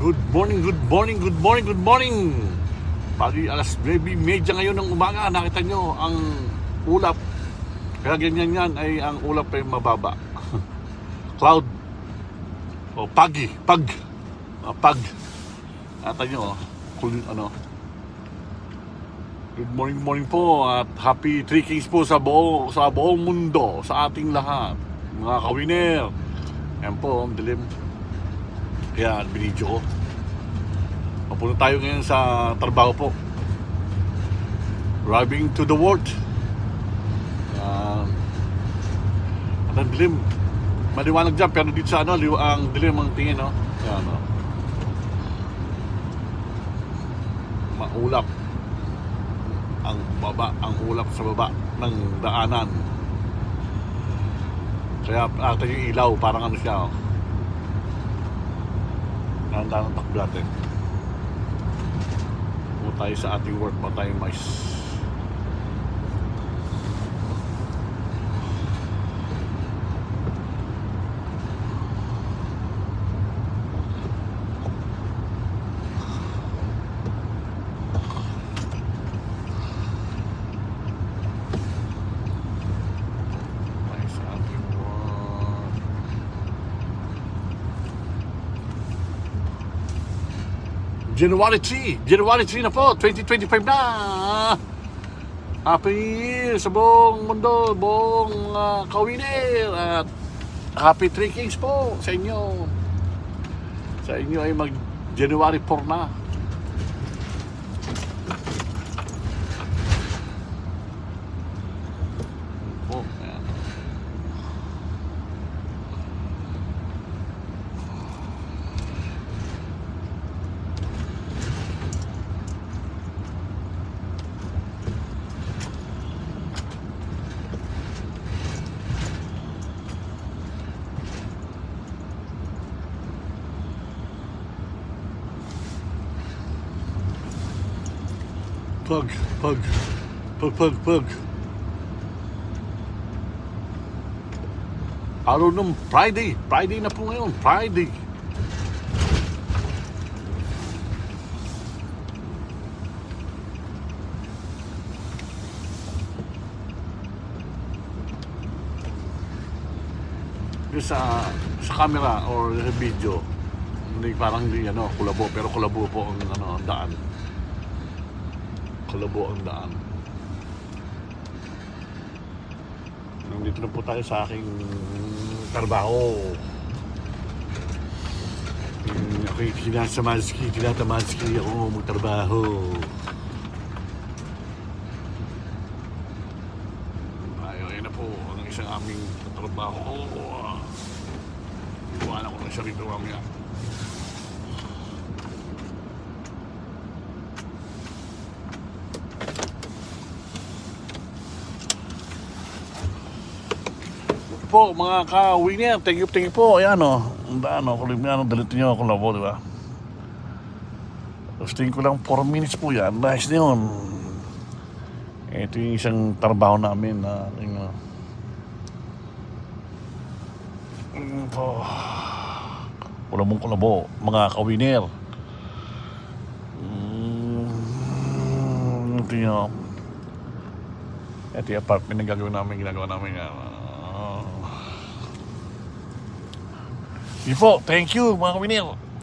Good morning, good morning, good morning, good morning. Pagi alas 9:30 ngayon ng umaga, nakita nyo ang ulap. Kaya ganyan yan ay ang ulap ay mababa. Cloud. O pag. Nakita nyo, Good morning po at happy 3 Kings po sa buong mundo, sa ating lahat. Mga kawiner. Yan po, ang dilim. Kaya binidyo ko. Papunta tayo ngayon sa trabaho po. Driving to the world. At ang dilim. Maliwanag dyan, pero dito sa ang dilim ang tingin, no? Yan, no? Maulap. Ang ulap sa baba ng daanan. Kaya ata yung ilaw, parang ano siya, oh. Nandang ng takbo natin. Kung tayo sa ating work, pa tayo mais. January 3 na po, 2025 na. Happy Year sa buong mundo, buong kawiner. At happy 3 Kings po sa inyo. Sa inyo ay mag January 4 na. Oh, ayan. Pag. Araw ng Friday na po ngayon, Friday. Sa camera or video, hindi parang hindi kulabo, pero kulabo po ang daan. Kulabo ang daan. Nandito na po tayo sa aking trabaho. Ako'y tinatamanski ako magtrabaho. Ayun na po ang isang aming trabaho. Iwanan ko na siya rito mamaya. Po mga ka-winner, thank you po. Ayan dalit nyo ako labo, di ba? Tingin ko lang 4 minutes po yan. Nice na yun. Ito yung isang trabaho namin na kulabo mga ka-winner. Ito yung apartment na ginagawa namin Ipo, thank you mga kawiner.